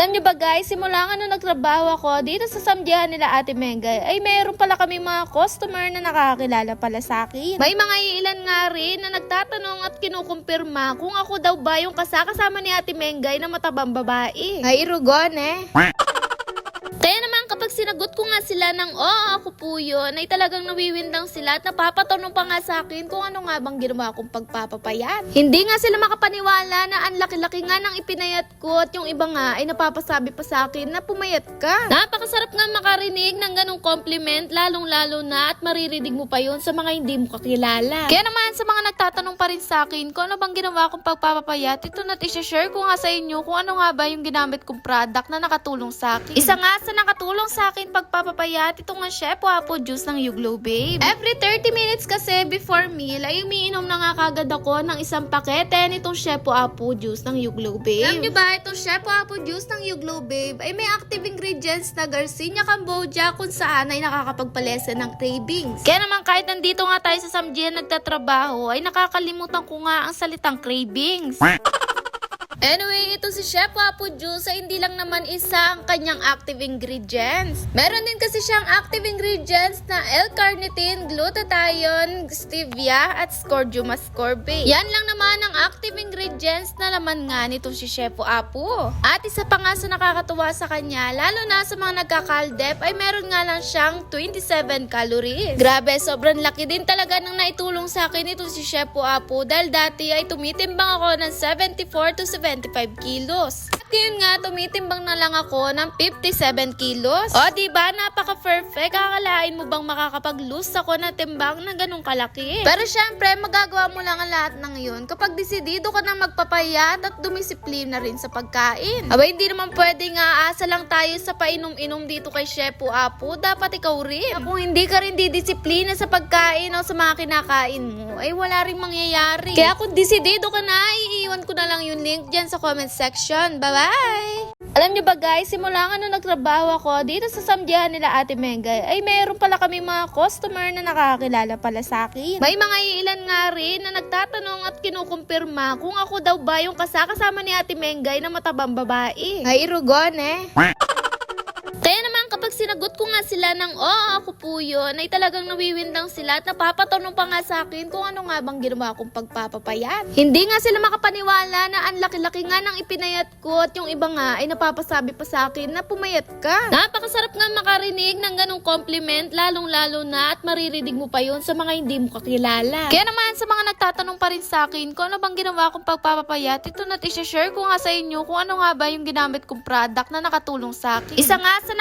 Alam nyo ba guys, simula nga nung nagtrabaho ako dito sa samdihan nila Ate Mengay, ay meron pala kami mga customer na nakakakilala pala sa akin. May mga ilan nga rin na nagtatanong at kinukumpirma kung ako daw ba yung kasakasama ni Ate Mengay na matabang babae. Ay irugon Kaya naman kapag sinagot ko nga sila ng oo ako po yun, ay talagang nawiwindang sila at napapatanong pa nga sa akin kung ano nga bang ginawa kong pagpapapayat. Hindi nga sila makapaniwala na ang laki-laki nga ng ipinayat ko at yung iba nga ay napapasabi pa sa akin na pumayat ka. Napakasarap nga makarinig ng ganong compliment lalong-lalo na at maririnig mo pa yun sa mga hindi mo kakilala. Kaya naman sa mga nagtatanong pa rin sa akin kung ano bang ginawa kong pagpapapayat, ito na i-share ko nga sa inyo kung ano nga ba yung ginamit kong product na nakatulong sa akin. Isa nga sa nakatulong sa akin pagpapapayat, ito nga Shepo Apo Juice ng Yuglo Babe. Every 30 minutes kasi before meal ay umiinom na nga kagad ako ng isang pakete nitong Shepo Apo Juice ng Yuglo Babe. Alam nyo ba, itong Shepo Apo Juice ng Yuglo Babe ay may active ingredients na Garcinia Cambogia kung saan ay nakakapagpalesen ng cravings. Kaya naman kahit nandito nga tayo sa samjian nagtatrabaho ay nakakalimutan ko nga ang salitang cravings. Anyway, ito si Shepo Apo Juice ay hindi lang naman isa ang kanyang active ingredients. Meron din kasi siyang active ingredients na L-carnitine, glutathione, stevia, at scordium ascorbate. Yan lang naman ang active ingredients na laman nga nitong si Shepo Apo. At isa pa nga sa nakakatuwa sa kanya, lalo na sa mga nagkakaldep, ay meron nga lang siyang 27 calories. Grabe, sobrang laki din talaga ng naitulong sa akin itong si Shepo Apo dahil dati ay tumitimbang ako ng 74 to 75 kilos. At ngayon nga, tumitimbang na lang ako ng 57 kilos. O, diba? Napaka-perfect. Kakalain mo bang makakapag-lose ako na timbang na ganun kalaki? Pero syempre, magagawa mo lang ang lahat ng yun kapag desidido ka na magpapayat at dumisiplina rin sa pagkain. Aba, hindi naman pwede nga asa lang tayo sa painom-inom dito kay Shepo Apo. Dapat ikaw rin. Kung hindi ka rin didisiplina sa pagkain o sa mga kinakain mo, ay wala rin mangyayari. Kaya kung desidido ka na, iiwan ko na lang yung link dyan sa comment section. Bye-bye! Alam nyo ba guys, simula nga nung nagtrabaho ako dito sa samdihan nila Ate Mengay, ay meron pala kami mga customer na nakakakilala pala sa akin. May mga ilan nga rin na nagtatanong at kinukumpirma kung ako daw ba yung kasakasama ni Ate Mengay na matabang babae. Ay irugon Kaya naman kapag sinagot ko nga sila ng oo ako po yun, ay talagang nawiwindang sila at napapatanong pa nga sa akin kung ano nga bang ginawa kong pagpapapayat. Hindi nga sila makapaniwala na ang laki-laki nga ng ipinayat ko at yung iba nga ay napapasabi pa sa akin na pumayat ka. Napakasarap nga makarinig ng ganong compliment lalong-lalo na at maririnig mo pa yun sa mga hindi mo kakilala. Kaya naman sa mga nagtatanong pa rin sa akin kung ano bang ginawa kong pagpapapayat, ito na i-share ko nga sa inyo kung ano nga ba yung ginamit kong product na nakatulong sa akin. Isa nga sa